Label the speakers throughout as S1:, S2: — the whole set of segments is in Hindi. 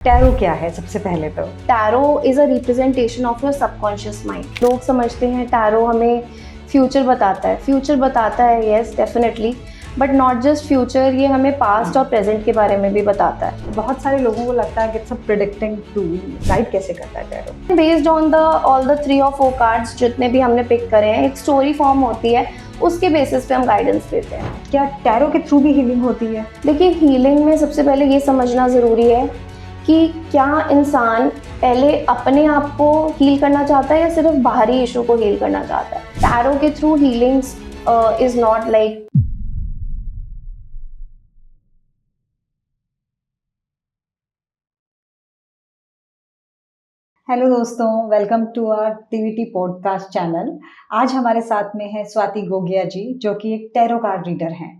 S1: टैरो क्या है सबसे पहले तो?
S2: Tarot is a representation of your subconscious mind. लोग समझते हैं टैरो हमें फ्यूचर बताता है। फ्यूचर बताता है, yes definitely, but not just future, ये हमें पास्ट और प्रेजेंट के बारे में भी बताता है।
S1: बहुत सारे लोगों को लगता है कि it's a predicting tool. Guide कैसे करता है tarot?
S2: Based on the all the 3 और 4 कार्ड्स जितने भी हमने पिक करे हैं, एक स्टोरी फॉर्म होती है, उसके बेसिस पे हम गाइडेंस देते हैं।
S1: क्या टैरो के थ्रू भी हीलिंग होती है?
S2: देखिए, हीलिंग में सबसे पहले ये समझना ज़रूरी है कि क्या इंसान पहले अपने आप को हील करना चाहता है या सिर्फ बाहरी इशू को हील करना चाहता है। टैरो के through healings is not like
S1: hello दोस्तों, welcome to our TVT podcast channel. आज हमारे साथ में है स्वाति गोगिया जी, जो कि एक टैरो कार्ड रीडर हैं।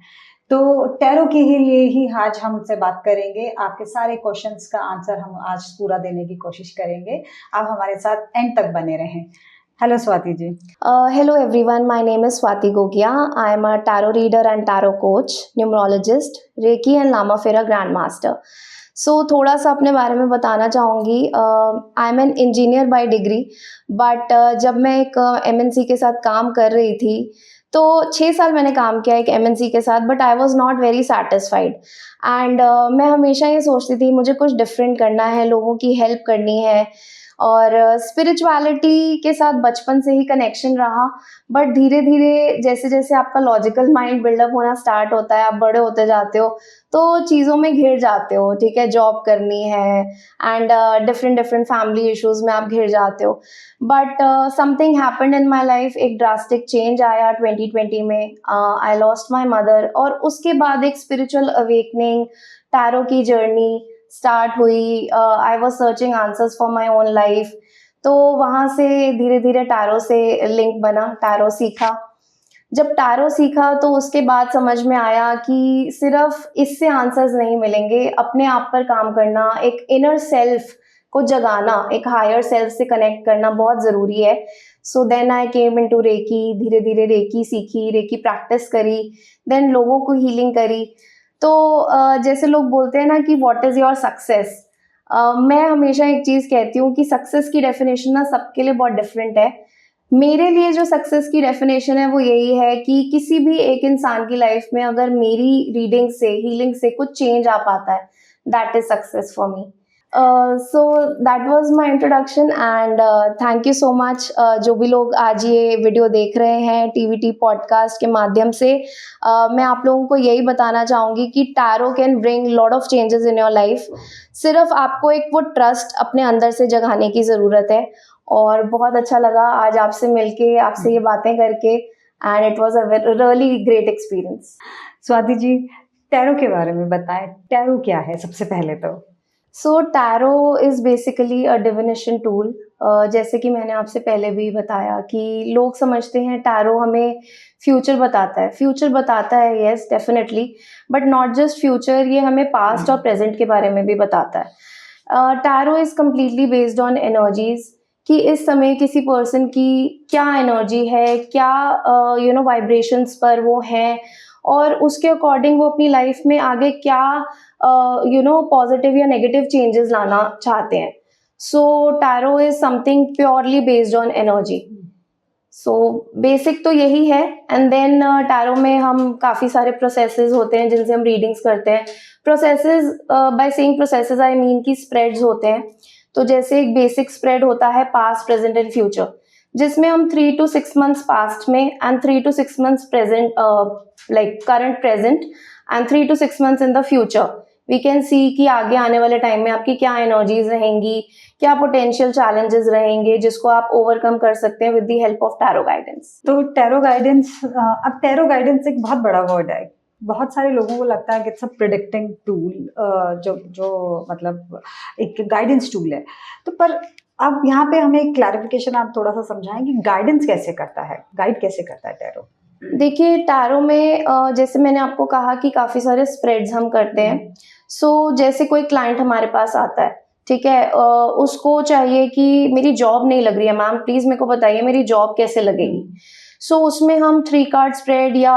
S1: तो टैरो के लिए ही आज हम उनसे बात करेंगे। आपके सारे क्वेश्चंस का आंसर हम आज पूरा देने की कोशिश करेंगे। आप हमारे साथ एंड तक बने रहें। Hello Swati ji.
S2: Hello everyone, my name is Swati Gogia. I am a tarot reader and tarot coach, numerologist, Reiki and Lama Fera Grandmaster. So थोड़ा सा अपने बारे में बताना चाहूँगी। I am an engineer by degree, but जब मैं एक MNC के साथ काम कर रही थी तो 6 साल मैंने काम किया एक MNC के साथ, but I was not very satisfied. And मैं हमेशा ये सोचती थी मुझे कुछ डिफरेंट करना है, लोगों की हेल्प करनी है। और स्पिरिचुअलिटी के साथ बचपन से ही कनेक्शन रहा, बट धीरे धीरे जैसे जैसे आपका लॉजिकल माइंड बिल्डअप होना स्टार्ट होता है, आप बड़े होते जाते हो तो चीज़ों में घिर जाते हो, ठीक है, जॉब करनी है and different different family issues में आप घिर जाते हो। But something happened in my life, एक ड्रास्टिक चेंज आया 2020 में। आई लॉस्ट माई मदर, और उसके बाद एक स्पिरिचुअल अवेकनिंग, टैरो की जर्नी स्टार्ट हुई। I was searching answers for my own life. तो वहाँ से धीरे धीरे टैरो से लिंक बना, टैरो सीखा। जब टैरो सीखा तो उसके बाद समझ में आया कि सिर्फ इससे आंसर्स नहीं मिलेंगे, अपने आप पर काम करना, एक इनर सेल्फ को जगाना, एक हायर सेल्फ से कनेक्ट करना बहुत ज़रूरी है। So then I came into reiki. धीरे धीरे रेकी सीखी, रेकी प्रैक्टिस करी, देन लोगों को हीलिंग करी। तो जैसे लोग बोलते हैं ना कि व्हाट इज़ योर सक्सेस, मैं हमेशा एक चीज़ कहती हूँ कि सक्सेस की डेफिनेशन ना सबके लिए बहुत डिफरेंट है। मेरे लिए जो सक्सेस की डेफिनेशन है वो यही है कि किसी भी एक इंसान की लाइफ में अगर मेरी रीडिंग से, हीलिंग से कुछ चेंज आ पाता है, that is success for me. So that was my introduction and thank you so much. जो भी लोग आज ये वीडियो देख रहे हैं टीवीटी पॉडकास्ट के माध्यम से, मैं आप लोगों को यही बताना चाहूँगी कि tarot can bring lot of changes in your life. सिर्फ आपको एक वो ट्रस्ट अपने अंदर से जगाने की ज़रूरत है। और बहुत अच्छा लगा आज आपसे मिलके, आपसे ये बातें करके, and it was a really great experience.
S1: Swati ji, tarot के बारे में बताएं। टैरो क्या है सबसे पहले तो?
S2: So tarot is basically a divination tool. जैसे कि मैंने आपसे पहले भी बताया कि लोग समझते हैं टैरो हमें फ्यूचर बताता है। फ्यूचर बताता है, yes definitely, but not just future, ये हमें पास्ट और प्रेजेंट के बारे में भी बताता है। Tarot is completely based on energies, कि इस समय किसी पर्सन की क्या एनर्जी है, क्या वाइब्रेशंस पर वो हैं, और उसके अकॉर्डिंग वो अपनी लाइफ में आगे क्या पॉजिटिव या नेगेटिव चेंजेस लाना चाहते हैं। So tarot is something purely based on energy. So basic तो यही है। एंड देन टैरो में हम काफ़ी सारे प्रोसेसेस होते हैं जिनसे हम रीडिंग्स करते हैं। Processes, by saying processes I mean की स्प्रेड्स होते हैं। तो जैसे एक बेसिक स्प्रेड होता है पास्ट, प्रेजेंट एंड फ्यूचर, जिसमें हम 3 to 6 months पास्ट में and 3 to 6 months present, like current present, and 3 to 6 months in the future we can see कि आगे आने वाले टाइम में आपकी क्या एनर्जीज रहेंगी, क्या पोटेंशियल चैलेंजेस रहेंगे जिसको आप ओवरकम कर सकते हैं with the help of tarot guidance.
S1: तो टैरो गाइडेंस, अब टैरो गाइडेंस एक बहुत बड़ा वर्ड है। बहुत सारे लोगों को लगता है कि इट्स अ प्रिडिक्टिंग टूल, जो मतलब एक गाइडेंस टूल है। तो पर अब यहाँ पे हमें एक क्लैरिफिकेशन आप थोड़ा सा समझाएं कि गाइडेंस कैसे करता है, गाइड कैसे करता है टैरो?
S2: देखिए, टैरो में जैसे मैंने आपको कहा कि काफ़ी सारे स्प्रेड्स हम करते हैं। सो जैसे कोई क्लाइंट हमारे पास आता है, ठीक है, उसको चाहिए कि मेरी जॉब नहीं लग रही है मैम, प्लीज़ मेरे को बताइए मेरी जॉब कैसे लगेगी। सो उसमें हम 3 कार्ड स्प्रेड या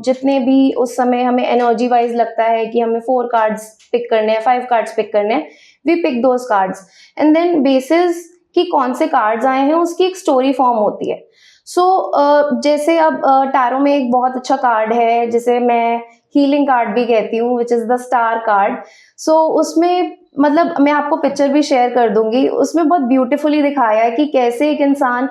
S2: जितने भी उस समय हमें एनर्जी वाइज लगता है कि हमें 4 कार्ड्स पिक करने हैं, 5 कार्ड्स पिक करने हैं, we pick those cards and then basis कि कौन से कार्ड्स आए हैं उसकी एक स्टोरी फॉर्म होती है। जैसे अब टैरो में एक बहुत अच्छा कार्ड है जिसे मैं हीलिंग कार्ड भी कहती हूँ, which is the star card. उसमें मतलब मैं आपको पिक्चर भी शेयर कर दूंगी, उसमें बहुत ब्यूटीफुली दिखाया है कि कैसे एक इंसान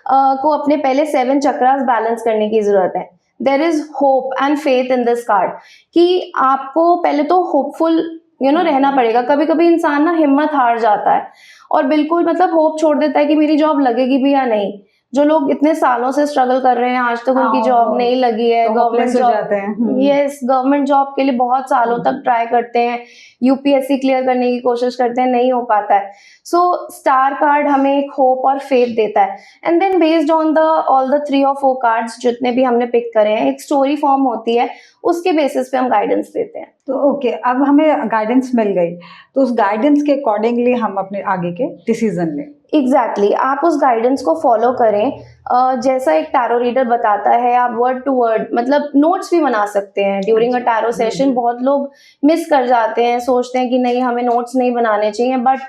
S2: को अपने पहले 7 चक्रास बैलेंस करने की जरूरत है। There is hope and faith in this card कि आपको पहले तो होपफुल रहना पड़ेगा। कभी कभी इंसान ना हिम्मत हार जाता है और बिल्कुल मतलब होप छोड़ देता है कि मेरी जॉब लगेगी भी या नहीं। जो लोग इतने सालों से स्ट्रगल कर रहे हैं, आज तक उनकी जॉब नहीं लगी है,
S1: तो
S2: गवर्नमेंट
S1: हो
S2: जॉब,
S1: जाते हैं।
S2: यस, गवर्नमेंट जॉब के लिए बहुत सालों तक ट्राई करते हैं, यूपीएससी क्लियर करने की कोशिश करते हैं, नहीं हो पाता है। स्टार कार्ड हमें एक होप और फेथ देता है and then based on the all the 3 और 4 कार्ड्स जितने भी हमने पिक करे हैं, एक स्टोरी फॉर्म होती है, उसके बेसिस पे हम गाइडेंस देते हैं।
S1: तो ओके, अब हमें गाइडेंस मिल गई, तो उस गाइडेंस के अकॉर्डिंगली हम अपने आगे के डिसीजन लें।
S2: एग्जैक्टली आप उस गाइडेंस को फॉलो करें। जैसा एक टैरो रीडर बताता है, आप वर्ड टू वर्ड मतलब नोट्स भी बना सकते हैं ड्यूरिंग अ टैरो सेशन। बहुत लोग मिस कर जाते हैं, सोचते हैं कि नहीं हमें नोट्स नहीं बनाने चाहिए, बट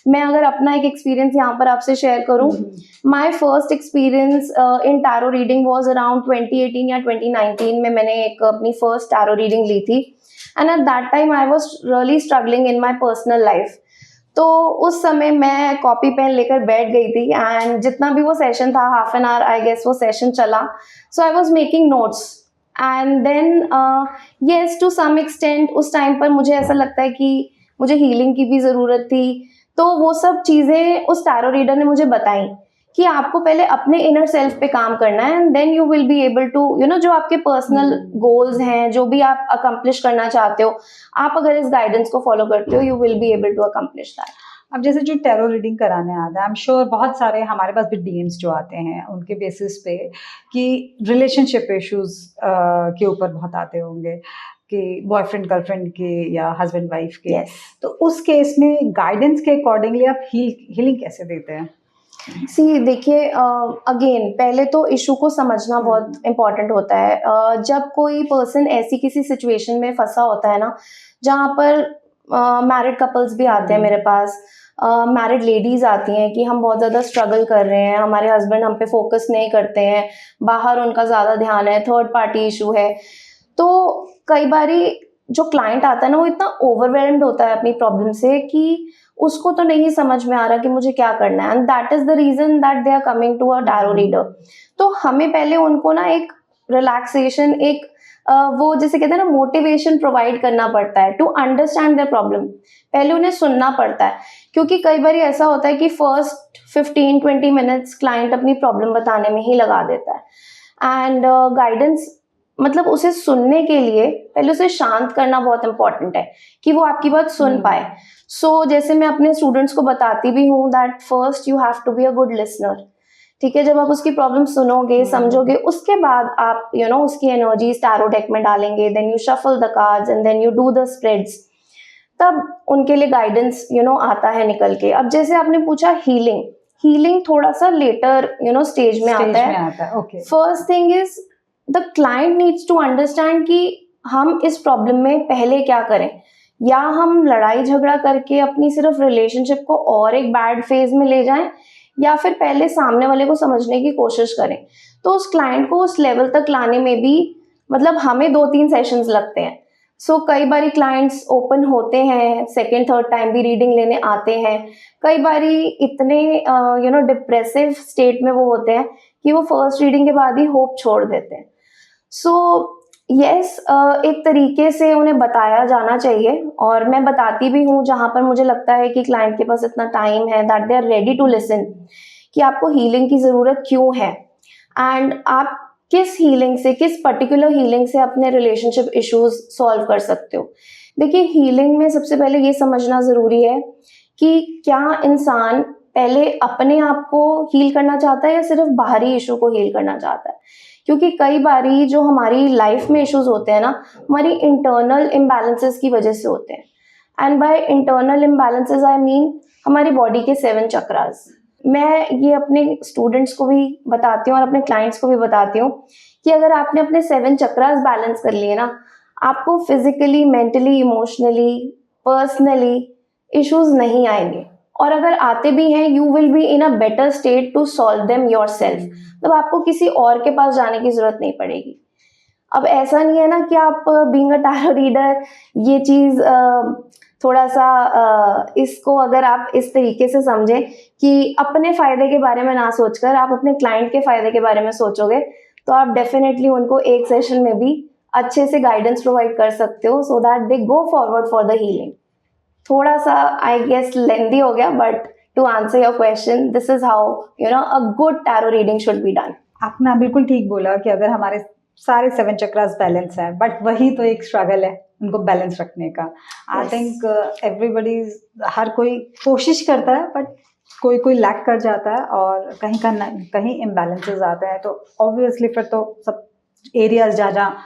S2: मैं अगर अपना एक एक्सपीरियंस यहाँ पर आपसे शेयर करूँ, my first experience in tarot reading was around 2018 या 2019 में मैंने एक अपनी फर्स्ट टैरो रीडिंग ली थी and at that time I was really struggling in my personal life. तो उस समय मैं कॉपी पेन लेकर बैठ गई थी एंड जितना भी वो सेशन था, half an hour I guess वो सेशन चला, so I was making notes and then yes to some extent उस टाइम पर मुझे ऐसा लगता है कि मुझे हीलिंग की भी ज़रूरत थी। तो वो सब चीज़ें उस टैरो रीडर ने मुझे बताई कि आपको पहले अपने इनर सेल्फ पे काम करना है and then you will be able to जो आपके पर्सनल गोल्स हैं, जो भी आप अकम्प्लिश करना चाहते हो, आप अगर इस गाइडेंस को फॉलो करते हो, you will be able to accomplish that.
S1: अब जैसे जो टैरो रीडिंग कराने आता है, आई एम श्योर बहुत सारे हमारे पास भी डीएम्स जो आते हैं उनके बेसिस पे कि रिलेशनशिप इश्यूज के ऊपर बहुत आते होंगे कि बॉयफ्रेंड गर्लफ्रेंड के या हस्बैंड वाइफ के।
S2: Yes.
S1: तो उस केस में गाइडेंस के अकॉर्डिंगली आप हीलिंग कैसे देते हैं?
S2: सी देखिए, अगेन पहले तो इशू को समझना बहुत इम्पोर्टेंट होता है। जब कोई पर्सन ऐसी किसी सिचुएशन में फंसा होता है ना, जहाँ पर मैरिड कपल्स भी आते हैं मेरे पास, मैरिड लेडीज आती हैं कि हम बहुत ज़्यादा स्ट्रगल कर रहे हैं, हमारे हस्बैंड हम पे फोकस नहीं करते हैं, बाहर उनका ज़्यादा ध्यान है, थर्ड पार्टी इशू है। तो कई बारी जो क्लाइंट आता है ना, वो इतना ओवरवेल्म्ड होता है अपनी प्रॉब्लम से कि उसको तो नहीं समझ में आ रहा कि मुझे क्या करना है, and that is the reason that they are coming to a tarot reader. तो हमें पहले उनको ना एक रिलैक्सेशन, एक वो जैसे कहते हैं ना मोटिवेशन प्रोवाइड करना पड़ता है टू अंडरस्टैंड देयर प्रॉब्लम। पहले उन्हें सुनना पड़ता है, क्योंकि कई बार ऐसा होता है कि फर्स्ट 15-20 मिनट्स क्लाइंट अपनी प्रॉब्लम बताने में ही लगा देता है एंड गाइडेंस मतलब उसे सुनने के लिए पहले उसे शांत करना बहुत इंपॉर्टेंट है कि वो आपकी बात सुन पाए। जैसे मैं अपने स्टूडेंट्स को बताती भी हूँ that first you have to be a good listener. ठीक है, जब आप उसकी प्रॉब्लम सुनोगे, समझोगे, उसके बाद आप उसकी एनर्जी टैरो डेक में डालेंगे, then you shuffle the cards and then you do the spreads, तब उनके लिए गाइडेंस आता है निकल के। अब जैसे आपने पूछा हीलिंग थोड़ा सा लेटर स्टेज में आता है।
S1: Okay.
S2: First thing is the client needs to understand कि हम इस प्रॉब्लम में पहले क्या करें, या हम लड़ाई झगड़ा करके अपनी सिर्फ रिलेशनशिप को और एक बैड फेज में ले जाएं, या फिर पहले सामने वाले को समझने की कोशिश करें। तो उस क्लाइंट को उस लेवल तक लाने में भी मतलब हमें 2-3 सेशंस लगते हैं। कई बारी क्लाइंट्स ओपन होते हैं, सेकेंड थर्ड टाइम भी रीडिंग लेने आते हैं। कई बारी इतने डिप्रेसिव स्टेट में वो होते हैं कि वो फर्स्ट रीडिंग के बाद ही होप छोड़ देते हैं। यस, एक तरीके से उन्हें बताया जाना चाहिए, और मैं बताती भी हूँ जहाँ पर मुझे लगता है कि क्लाइंट के पास इतना टाइम है that they are ready to listen, कि आपको हीलिंग की ज़रूरत क्यों है एंड आप किस हीलिंग से, किस पर्टिकुलर हीलिंग से अपने रिलेशनशिप इश्यूज सॉल्व कर सकते हो। देखिए, हीलिंग में सबसे पहले ये समझना ज़रूरी है कि क्या इंसान पहले अपने आप को हील करना चाहता है या सिर्फ बाहरी इशू को हील करना चाहता है। क्योंकि कई बारी जो हमारी लाइफ में इश्यूज होते हैं ना, हमारी इंटरनल इम्बैलेंसेस की वजह से होते हैं। And by internal imbalances I mean हमारी बॉडी के 7 चक्रास। मैं ये अपने स्टूडेंट्स को भी बताती हूँ और अपने क्लाइंट्स को भी बताती हूँ कि अगर आपने अपने 7 चक्रास बैलेंस कर लिए ना, आपको physically, mentally, emotionally, personally issues नहीं आएंगे। और अगर आते भी हैं, you will be in a better state to solve them yourself. मतलब आपको किसी और के पास जाने की जरूरत नहीं पड़ेगी। अब ऐसा नहीं है ना कि आप बीइंग अ टैरो रीडर ये चीज़ थोड़ा सा इसको अगर आप इस तरीके से समझें कि अपने फ़ायदे के बारे में ना सोचकर आप अपने क्लाइंट के फ़ायदे के बारे में सोचोगे, तो आप डेफिनेटली उनको एक सेशन में भी अच्छे से गाइडेंस प्रोवाइड कर सकते हो so that they go forward for the healing. थोड़ा सा आई गेस लेंदी हो गया, but to answer your question, this is how a good tarot reading should be done.
S1: आपने बिल्कुल ठीक बोला कि अगर हमारे सारे 7 चक्रास बैलेंस हैं, बट वही तो एक स्ट्रगल है उनको बैलेंस रखने का। आई
S2: Yes.
S1: थिंक एवरीबडी, हर कोई कोशिश करता है, बट कोई कोई लैक कर जाता है और कहीं इम्बैलेंसेस आते हैं, तो ऑब्वियसली फिर तो सब एरियाज जहाँ जहाँ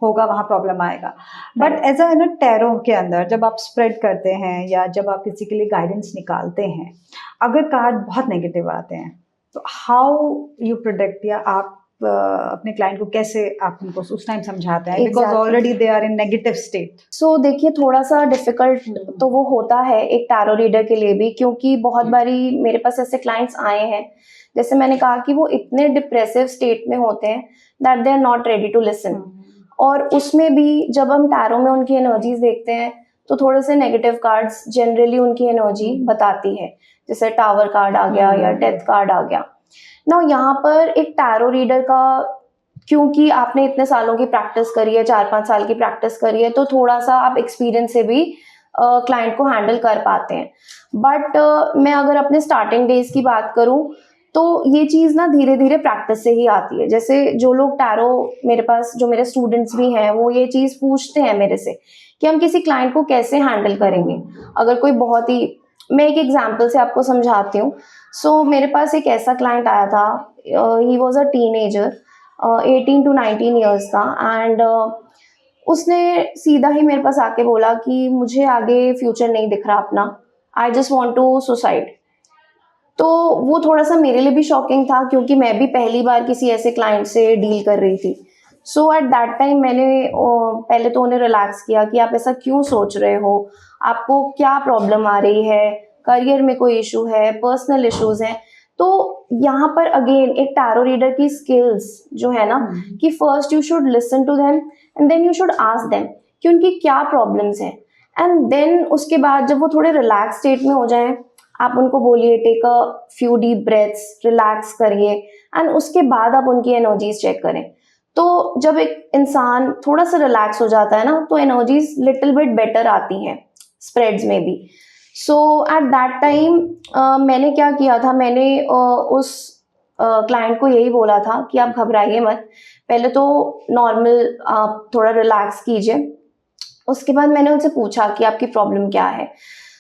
S1: होगा वहाँ प्रॉब्लम आएगा। बट एज अ टैरो के अंदर जब आप स्प्रेड करते हैं या जब आप किसी के लिए गाइडेंस निकालते हैं, अगर कार्ड बहुत नेगेटिव आते हैं, तो हाउ यू प्रोडक्ट, या आप अपने क्लाइंट को कैसे आप उनको उस टाइम समझाते हैं, because
S2: Exactly.
S1: Already they are in negative state.
S2: So देखिए, थोड़ा सा डिफिकल्ट तो वो होता है एक टैरो रीडर के लिए भी, क्योंकि बहुत बारी मेरे पास ऐसे क्लाइंट्स आए हैं, जैसे मैंने कहा कि वो इतने डिप्रेसिव स्टेट में होते हैं that they are not ready to listen. और उसमें भी जब हम टैरो में उनकी एनर्जीज देखते हैं तो थोड़े से नेगेटिव कार्ड्स जनरली उनकी एनर्जी बताती है, जैसे टावर कार्ड आ गया या डेथ कार्ड आ गया ना। यहाँ पर एक टैरो रीडर का, क्योंकि आपने इतने सालों की प्रैक्टिस करी है, 4-5 साल की प्रैक्टिस करी है, तो थोड़ा सा आप एक्सपीरियंस से भी क्लाइंट को हैंडल कर पाते हैं। बट मैं अगर अपने स्टार्टिंग डेज की बात करूं, तो ये चीज़ ना धीरे धीरे प्रैक्टिस से ही आती है। जैसे जो लोग टैरो, मेरे पास जो मेरे स्टूडेंट्स भी हैं, वो ये चीज़ पूछते हैं मेरे से कि हम किसी क्लाइंट को कैसे हैंडल करेंगे। अगर कोई बहुत ही, मैं एक एग्जांपल से आपको समझाती हूँ। सो मेरे पास एक ऐसा क्लाइंट आया था, he was a teenager, 18 to 19 years का, एंड उसने सीधा ही मेरे पास आके बोला कि मुझे आगे फ्यूचर नहीं दिख रहा अपना, I just want to suicide. तो वो थोड़ा सा मेरे लिए भी शॉकिंग था, क्योंकि मैं भी पहली बार किसी ऐसे क्लाइंट से डील कर रही थी। सो एट दैट टाइम मैंने पहले तो उन्हें रिलैक्स किया कि आप ऐसा क्यों सोच रहे हो, आपको क्या प्रॉब्लम आ रही है, करियर में कोई इशू है, पर्सनल इश्यूज हैं। तो यहाँ पर अगेन एक टैरो रीडर की स्किल्स जो है ना, कि first you should listen to them and then you should ask them कि उनकी क्या प्रॉब्लम्स हैं, एंड देन उसके बाद जब वो थोड़े रिलैक्स स्टेट में हो जाएं, आप उनको बोलिए take a few deep breaths, relax करिए, एंड उसके बाद आप उनकी एनर्जीज चेक करें। तो जब एक इंसान थोड़ा सा रिलैक्स हो जाता है ना, तो एनर्जीज लिटिल बिट बेटर आती हैं स्प्रेड्स में भी। सो एट दैट टाइम मैंने क्या किया था, मैंने उस क्लाइंट को यही बोला था कि आप घबराइए मत, पहले तो नॉर्मल आप थोड़ा रिलैक्स कीजिए। उसके बाद मैंने उनसे पूछा कि आपकी प्रॉब्लम क्या है।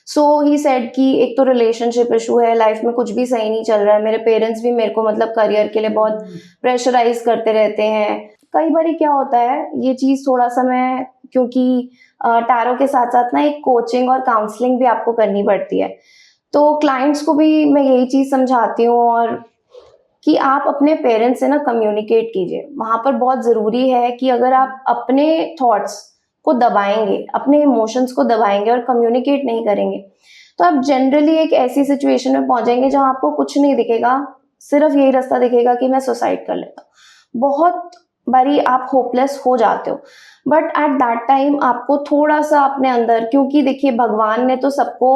S2: सो ही सेड कि एक तो रिलेशनशिप इशू है, लाइफ में कुछ भी सही नहीं चल रहा है, मेरे पेरेंट्स भी मेरे को मतलब करियर के लिए बहुत प्रेशराइज करते रहते हैं। कई बार क्या होता है, ये चीज़ थोड़ा सा मैं, क्योंकि टैरो के साथ साथ ना एक कोचिंग और काउंसलिंग भी आपको करनी पड़ती है, तो क्लाइंट्स को भी मैं यही चीज़ समझाती हूँ, और कि आप अपने पेरेंट्स से ना कम्युनिकेट कीजिए। वहाँ पर बहुत ज़रूरी है कि अगर आप अपने थॉट्स को दबाएंगे, अपने इमोशंस को दबाएंगे और कम्युनिकेट नहीं करेंगे, तो आप जनरली एक ऐसी सिचुएशन में पहुंचेंगे जहां आपको कुछ नहीं दिखेगा, सिर्फ यही रास्ता दिखेगा कि मैं सुसाइड कर लेता हूँ। बहुत बारी आप होपलेस हो जाते हो, बट एट दैट टाइम आपको थोड़ा सा अपने अंदर, क्योंकि देखिए भगवान ने तो सबको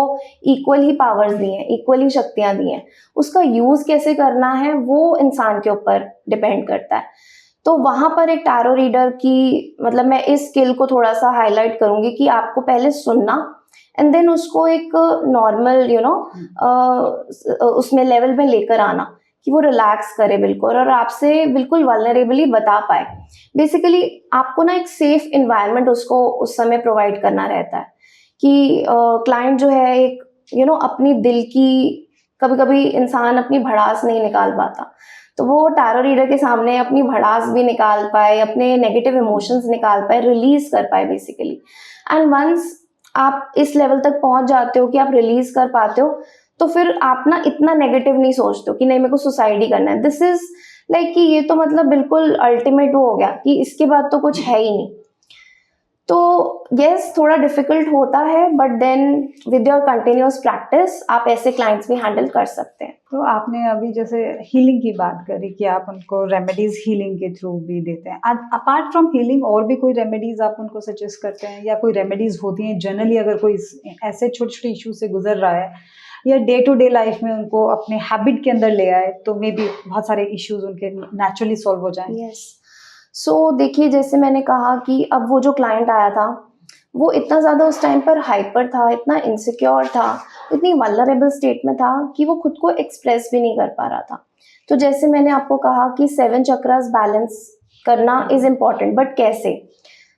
S2: इक्वल ही पावर्स दी हैं, इक्वल ही शक्तियां दी हैं, उसका यूज कैसे करना है वो इंसान के ऊपर डिपेंड करता है। तो वहां पर एक टैरो रीडर की, मतलब मैं इस स्किल को थोड़ा सा हाईलाइट करूंगी कि आपको पहले सुनना एंड देन उसको एक नॉर्मल उसमें लेवल में लेकर आना कि वो रिलैक्स करे बिल्कुल, और आपसे बिल्कुल वल्नरेबली बता पाए। बेसिकली आपको ना एक सेफ इन्वायरमेंट उसको उस समय प्रोवाइड करना रहता है कि क्लाइंट जो है एक अपनी दिल की, कभी कभी इंसान अपनी भड़ास नहीं निकाल पाता, तो वो टैरो रीडर के सामने अपनी भड़ास भी निकाल पाए, अपने नेगेटिव इमोशंस निकाल पाए, रिलीज कर पाए बेसिकली। एंड वंस आप इस लेवल तक पहुंच जाते हो कि आप रिलीज कर पाते हो, तो फिर आप ना इतना नेगेटिव नहीं सोचते हो कि नहीं मेरे को सुसाइड ही करना है। दिस इज लाइक कि ये तो मतलब बिल्कुल अल्टीमेट वो हो गया कि इसके बाद तो कुछ है ही नहीं। तो यस, थोड़ा डिफिकल्ट होता है, but then with your continuous practice आप ऐसे क्लाइंट्स भी हैंडल कर सकते हैं।
S1: तो आपने अभी जैसे हीलिंग की बात करी कि आप उनको रेमेडीज हीलिंग के थ्रू भी देते हैं। अपार्ट फ्रॉम हीलिंग और भी कोई रेमेडीज आप उनको सजेस्ट करते हैं, या कोई रेमेडीज होती हैं जनरली अगर कोई ऐसे छोटे छोटे इशू से गुजर रहा है या डे टू डे लाइफ में उनको अपने हैबिट के अंदर ले आए तो मे बी बहुत सारे इश्यूज उनके नेचुरली सॉल्व हो जाएं?
S2: यस, सो देखिए जैसे मैंने कहा कि अब वो जो क्लाइंट आया था वो इतना ज़्यादा उस टाइम पर हाइपर था, इतना इनसिक्योर था, इतनी वल्नरेबल स्टेट में था कि वो खुद को एक्सप्रेस भी नहीं कर पा रहा था। तो जैसे मैंने आपको कहा कि 7 चक्रास बैलेंस करना इज़ इम्पॉर्टेंट, बट कैसे?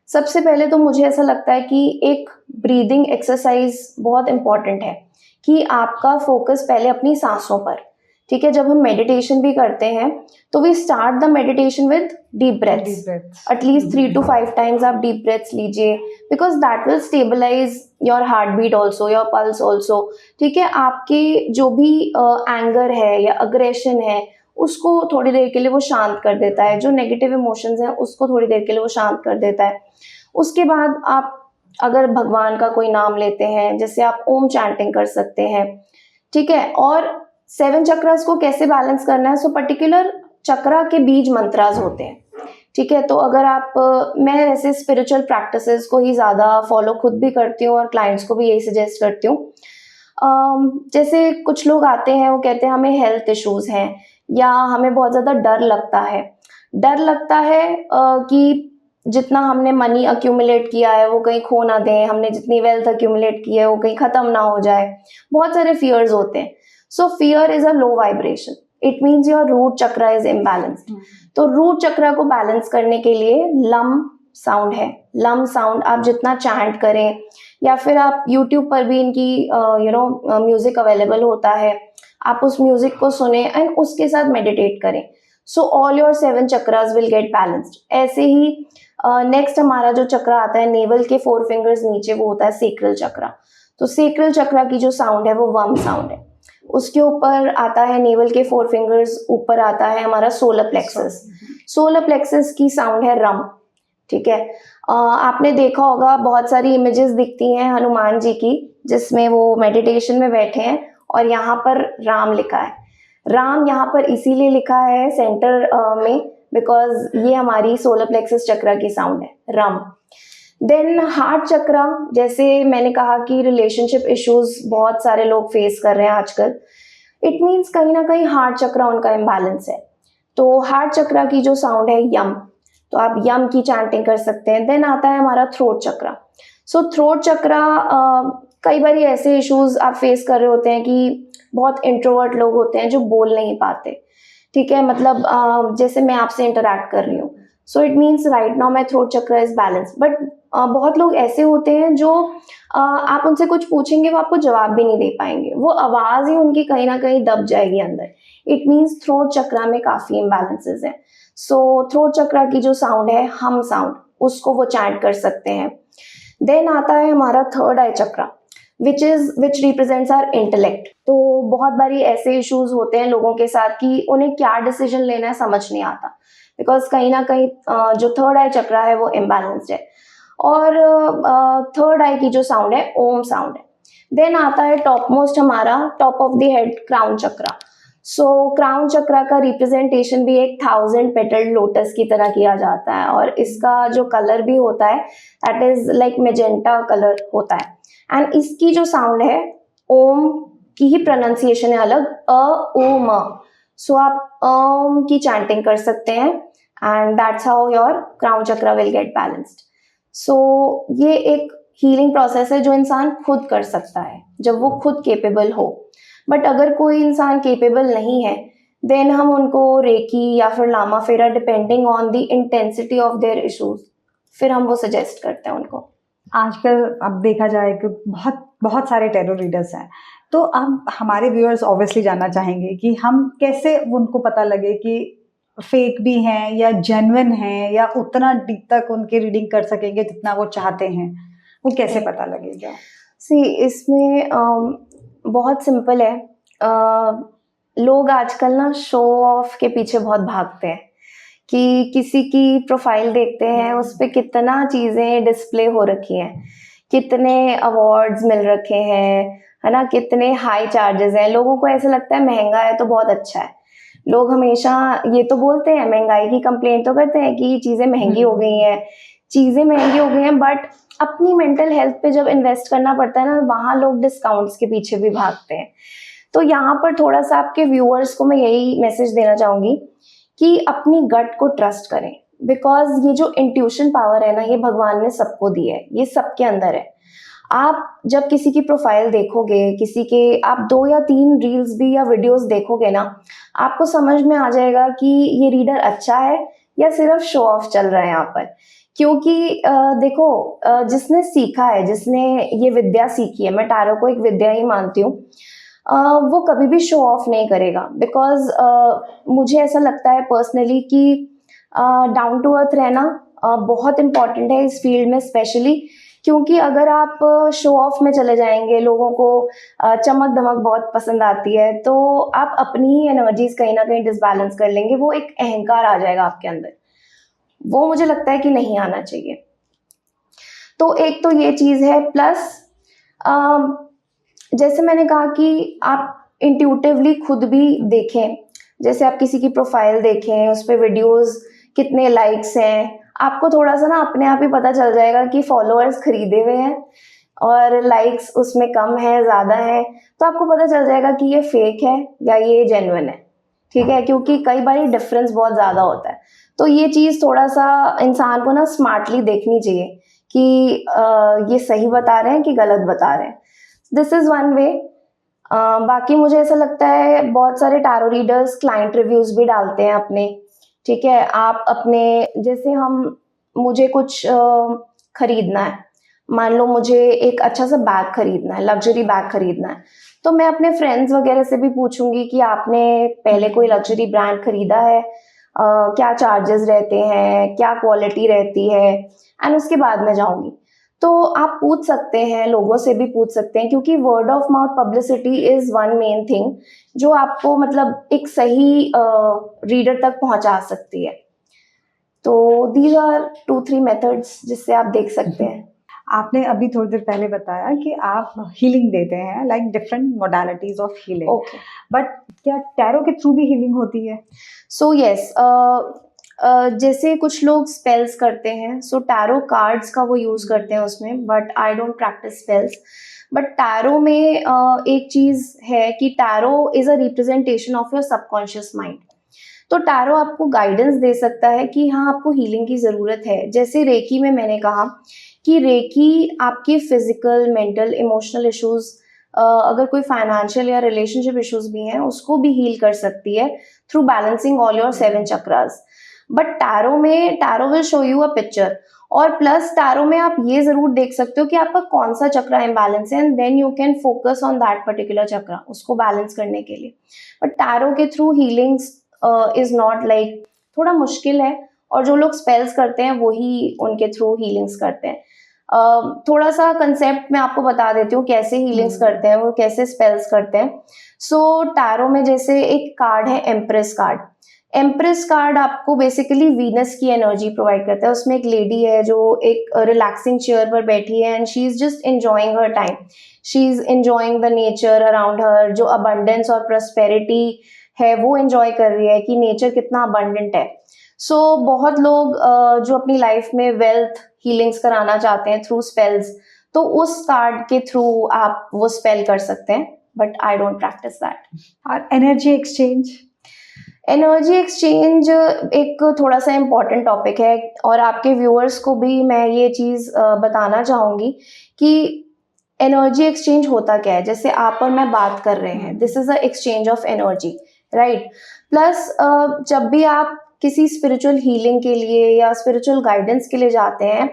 S2: सबसे पहले तो मुझे ऐसा लगता है कि एक ब्रीदिंग एक्सरसाइज बहुत इम्पॉर्टेंट है कि आपका फोकस पहले अपनी सांसों पर, ठीक है? जब हम मेडिटेशन भी करते हैं तो we start the meditation with deep breaths, at least 3 to 5 times आप डीप ब्रेथ्स लीजिए, because that will stabilise your heart beat also, your pulse also, ठीक है? आपके जो भी एंगर है या अग्रेशन है उसको थोड़ी देर के लिए वो शांत कर देता है, जो नेगेटिव इमोशंस हैं उसको थोड़ी देर के लिए वो शांत कर देता है। उसके बाद आप अगर भगवान का कोई नाम लेते हैं, जैसे आप ओम चैंटिंग कर सकते हैं, ठीक है? और 7 चक्रास को कैसे बैलेंस करना है? सो पर्टिकुलर चक्रा के बीज मंत्रास होते हैं, ठीक है? तो अगर आप मैं ऐसे स्पिरिचुअल प्रैक्टिसेस को ही ज़्यादा फॉलो खुद भी करती हूँ और क्लाइंट्स को भी यही सजेस्ट करती हूँ। जैसे कुछ लोग आते हैं वो कहते हैं हमें हेल्थ इश्यूज हैं या हमें बहुत ज़्यादा डर लगता है। डर लगता है कि जितना हमने मनी अक्यूमुलेट किया है वो कहीं खो ना दें, हमने जितनी वेल्थ अक्यूमुलेट की है वो कहीं ख़त्म ना हो जाए। बहुत सारे फियर्स होते हैं। So fear is a low vibration, it means your root chakra is imbalanced. तो रूट चक्रा को बैलेंस करने के लिए लम साउंड है। लम साउंड आप जितना चैंट करें, या फिर आप यूट्यूब पर भी इनकी म्यूजिक अवेलेबल होता है, आप उस म्यूजिक को सुने एंड उसके साथ मेडिटेट करें। So all your 7 chakras will get balanced. ऐसे ही नेक्स्ट हमारा जो चक्रा आता है नेवल के 4 फिंगर्स नीचे, वो होता है सेक्रल चक्रा। तो सेक्रल चक्रा की जो साउंड है वो वम साउंड है। उसके ऊपर आता है नेवल के 4 फिंगर्स ऊपर आता है हमारा सोलर प्लेक्सस। सोलर प्लेक्सस की साउंड है रम, ठीक है? आपने देखा होगा बहुत सारी इमेजेस दिखती हैं हनुमान जी की जिसमें वो मेडिटेशन में बैठे हैं और यहाँ पर राम लिखा है। राम यहाँ पर इसीलिए लिखा है सेंटर में बिकॉज ये हमारी सोलर प्लेक्सस चक्रा की साउंड है, रम। देन हार्ट चक्रा, जैसे मैंने कहा कि रिलेशनशिप इश्यूज बहुत सारे लोग फेस कर रहे हैं आजकल, इट मीन्स कहीं ना कहीं हार्ट चक्रा उनका इम्बैलेंस है। तो हार्ट चक्रा की जो साउंड है यम, तो आप यम की चैंटिंग कर सकते हैं। देन आता है हमारा थ्रोट चक्रा। सो थ्रोट चक्रा, कई बार ऐसे इश्यूज आप फेस कर रहे होते हैं कि बहुत इंट्रोवर्ट लोग होते हैं जो बोल नहीं पाते, ठीक है? मतलब जैसे मैं आपसे इंटरैक्ट कर रही हूँ, so it means right now my throat chakra is balance. But बहुत लोग ऐसे होते हैं जो आप उनसे कुछ पूछेंगे वो आपको जवाब भी नहीं दे पाएंगे, वो आवाज़ ही उनकी कहीं ना कहीं दब जाएगी अंदर। इट मीन्स थ्रोट चक्रा में काफ़ी इम्बैलेंसेज हैं। सो थ्रोट चक्रा की जो साउंड है हम साउंड, उसको वो चैंट कर सकते हैं। देन आता है हमारा third eye chakra which represents our intellect. तो बहुत बारी ऐसे इश्यूज होते हैं लोगों के साथ कि उन्हें क्या डिसीजन लेना है समझ नहीं आता, बिकॉज कहीं ना कहीं जो थर्ड आई चक्रा है वो इम्बैलेंस्ड है। और थर्ड आई की जो साउंड है ओम साउंड है। देन आता है टॉप मोस्ट हमारा top of the head crown chakra. So crown chakra का रिप्रेजेंटेशन भी एक 1000 पेटल्ड लोटस की तरह किया जाता है और इसका जो कलर भी होता है that is like magenta colour होता है। एंड इसकी जो साउंड है ओम की ही प्रोनाउंसिएशन है अलग, ओम। सो आप ओम की चैंटिंग कर सकते हैं and that's how your crown chakra will get balanced. So ये एक हीलिंग प्रोसेस है जो इंसान खुद कर सकता है जब वो खुद केपेबल हो। बट अगर कोई इंसान केपेबल नहीं है देन हम उनको रेकी या फिर लामा फेरा depending on the intensity of their issues फिर हम वो सजेस्ट करते हैं उनको।
S1: आजकल अब देखा जाए कि बहुत बहुत सारे टैरो रीडर्स हैं, तो अब हमारे व्यूअर्स ऑब्वियसली जानना चाहेंगे कि हम कैसे उनको पता लगे कि फेक भी हैं या जेन्युइन हैं, या उतना डीप तक उनकी रीडिंग कर सकेंगे जितना वो चाहते हैं, वो कैसे पता लगेगा?
S2: सी इसमें बहुत सिंपल है। लोग आजकल ना शो ऑफ के पीछे बहुत भागते हैं कि किसी की प्रोफाइल देखते हैं, उस पे कितना चीज़ें डिस्प्ले हो रखी हैं, कितने अवार्ड्स मिल रखे हैं, है ना? कितने हाई चार्जेस हैं। लोगों को ऐसा लगता है महँगा है तो बहुत अच्छा है। लोग हमेशा ये तो बोलते हैं, महँगाई की कंप्लेंट तो करते हैं कि चीज़ें महँगी हो गई हैं, चीज़ें महँगी हो गई हैं, बट अपनी मेंटल हेल्थ पे जब इन्वेस्ट करना पड़ता है ना, वहाँ लोग डिस्काउंट्स के पीछे भी भागते हैं। तो यहाँ पर थोड़ा-सा आपके व्यूअर्स को मैं यही मैसेज देना चाहूँगी कि अपनी गट को ट्रस्ट करें, बिकॉज़ ये जो इंट्यूशन पावर है ना, ये भगवान ने सबको दी है, ये सबके अंदर है। आप जब किसी की प्रोफाइल देखोगे, किसी के आप 2 या 3 रील्स भी या वीडियोस देखोगे ना, आपको समझ में आ जाएगा कि ये रीडर अच्छा है या सिर्फ शो ऑफ चल रहा है यहाँ पर। क्योंकि देखो, जिसने सीखा है, जिसने ये विद्या सीखी है, मैं टैरो को एक विद्या ही मानती हूँ, वो कभी भी शो ऑफ नहीं करेगा, बिकॉज़ मुझे ऐसा लगता है पर्सनली कि डाउन टू अर्थ रहना बहुत इम्पोर्टेंट है इस फील्ड में स्पेशली। क्योंकि अगर आप शो ऑफ में चले जाएँगे, लोगों को चमक-धमक बहुत पसंद आती है, तो आप अपनी ही एनर्जीज़ कहीं न कहीं डिसबैलेंस कर लेंगे, वो एक अहंकार आ जाएगा आपके अंदर। वो मुझे लगता है कि नहीं आना चाहिए। तो एक तो ये चीज़ है, प्लस अ, जैसे मैंने कहा कि आप इंट्यूटिवली खुद भी देखें, जैसे आप किसी की प्रोफाइल देखें, उस पे वीडियोज़ कितने लाइक्स हैं, आपको थोड़ा-सा ना अपने आप ही पता चल जाएगा कि फॉलोअर्स खरीदे हुए हैं और लाइक्स उसमें कम है, ज़्यादा है, तो आपको पता चल जाएगा कि ये फेक है या ये जेन्युइन है, ठीक है? क्योंकि कई बारी डिफरेंस बहुत ज़्यादा होता है। तो ये चीज़ थोड़ा-सा इंसान को ना स्मार्टली देखनी चाहिए कि ये सही बता रहे हैं कि गलत बता रहे हैं। This is one way. बाकी मुझे ऐसा लगता है बहुत सारे टैरो रीडर्स क्लाइंट रिव्यूज़ भी डालते हैं अपने, ठीक है? आप अपने जैसे हम मुझे कुछ खरीदना है, मान लो मुझे एक अच्छा-सा बैग खरीदना है, लग्ज़री बैग खरीदना है, तो मैं अपने फ्रेंड्स वगैरह से भी पूछूँगी कि आपने पहले कोई लग्ज़री ब्रांड खरीदा है? क्या चार्जेज़ रहते हैं? क्या क्वालिटी रहती है? एंड उसके बाद मैं जाऊँगी। तो आप पूछ सकते हैं, लोगों से भी पूछ सकते हैं, क्योंकि word of mouth publicity is one main thing जो आपको मतलब एक सही रीडर तक पहुँचा सकती है। तो दीज़ आर 2-3 मेथड्स जिससे आप देख सकते हैं।
S1: आपने अभी थोड़ी देर पहले बताया कि आप हीलिंग देते हैं, like different modalities of healing,
S2: okay.
S1: But क्या टैरो के थ्रू भी हीलिंग होती है?
S2: सो यस, जैसे कुछ लोग स्पेल्स करते हैं, सो टैरो कार्ड्स का वो यूज़ करते हैं उसमें, but I don't practice spells. But tarot में एक चीज़ है कि tarot is a representation of your subconscious mind. तो टैरो आपको गाइडेंस दे सकता है कि हाँ, आपको हीलिंग की ज़रूरत है। जैसे रेकी में मैंने कहा कि रेकी आपकी फिजिकल, मेंटल, इमोशनल इश्यूज़, अगर कोई फाइनेंशियल या रिलेशनशिप इश्यूज़ भी हैं, उसको भी हील कर सकती है through balancing all your 7 chakras. But tarot will show you a picture, और प्लस टैरो में आप ये ज़रूर देख सकते हो कि आपका कौन-सा चक्रा इम्बैलेंस है, and then you can focus on that particular chakra, उसको बैलेंस करने के लिए। बट टैरो के through healings is not like, थोड़ा मुश्किल है, और जो लोग स्पेल्स करते हैं वही उनके थ्रू हीलिंग्स करते हैं। थोड़ा-सा कंसेप्ट मैं आपको बता देती हूँ कैसे हीलिंग्स करते हैं, वो कैसे स्पेल्स करते हैं। सो टैरो में जैसे एक कार्ड है एम्प्रेस कार्ड। एम्प्रेस कार्ड आपको बेसिकली वीनस की एनर्जी प्रोवाइड करता है। उसमें एक लेडी है जो एक रिलैक्सिंग चेयर पर बैठी है, and she is just enjoying her time. She is enjoying the nature around her, जो अबंडेंस और प्रॉस्पेरिटी है वो एन्जॉय कर रही है कि नेचर कितना अबंडेंट है। सो बहुत लोग जो अपनी लाइफ में वेल्थ हीलिंग्स कराना चाहते हैं थ्रू स्पेल्स, तो उस कार्ड के थ्रू आप वो स्पेल कर सकते हैं, but I don't practice that.
S1: और एनर्जी एक्सचेंज?
S2: एनर्जी एक्सचेंज एक थोड़ा-सा इम्पोर्टेंट टॉपिक है, और आपके व्यूअर्स को भी मैं ये चीज़ बताना चाहूँगी कि एनर्जी एक्सचेंज होता क्या है। जैसे आप और मैं बात कर रहे हैं, this is a exchange of energy, right? Plus जब भी आप किसी स्पिरिचुअल हीलिंग के लिए या स्पिरिचुअल गाइडेंस के लिए जाते हैं,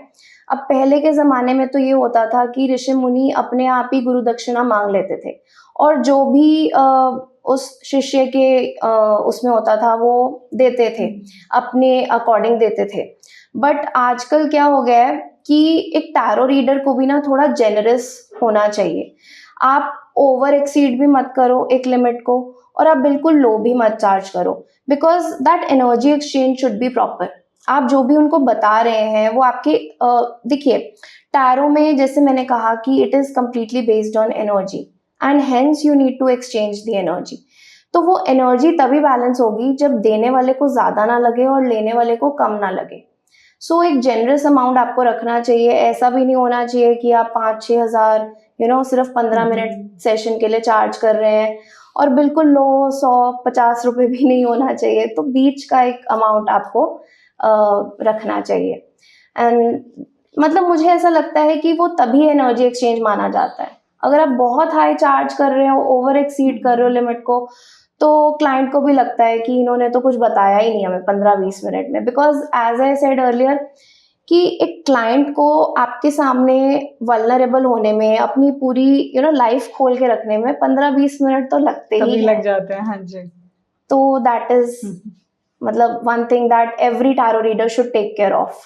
S2: अब पहले के ज़माने में तो ये होता था कि ऋषि मुनि अपने आप ही गुरु दक्षिणा माँग लेते थे, और जो भी उस शिष्य के उसमें होता था वो देते थे, अपने अकॉर्डिंग देते थे। बट आजकल क्या हो गया है कि एक टैरो रीडर को भी ना थोड़ा जेनरस होना चाहिए। आप ओवर एक्सीड भी मत करो एक लिमिट को, और आप बिल्कुल लो भी मत चार्ज करो, because that energy exchange should be proper. आप जो भी उनको बता रहे हैं वो आपके देखिए, टैरो में जैसे मैंने कहा कि it is completely based on energy and hence you need to exchange the energy. तो वो एनर्जी तभी बैलेंस होगी जब देने वाले को ज़्यादा ना लगे और लेने वाले को कम ना लगे। सो एक जेनरस अमाउंट आपको रखना चाहिए। ऐसा भी नहीं होना चाहिए कि आप 5-6 हज़ार सिर्फ 15 मिनट सेशन के लिए चार्ज कर रहे हैं, और बिल्कुल लो 100-50 रुपये भी नहीं होना चाहिए। तो बीच का एक अमाउंट आपको रखना चाहिए। एंड मतलब मुझे ऐसा लगता है कि वो तभी एनर्जी एक्सचेंज माना जाता है। अगर आप बहुत हाई चार्ज कर रहे हो, ओवर एक्सीड कर रहे हो लिमिट को, तो क्लाइंट को भी लगता है कि इन्होंने तो कुछ बताया ही नहीं हमें 15-20 मिनट में। Because as I said earlier कि एक क्लाइंट को आपके सामने वल्नरेबल होने में, अपनी पूरी लाइफ खोल के रखने में 15-20 मिनट तो लगते ही
S1: तभी
S2: हैं।
S1: लग जाते हैं, हाँ जी।
S2: तो दैट इज मतलब one thing that every tarot reader should take care of.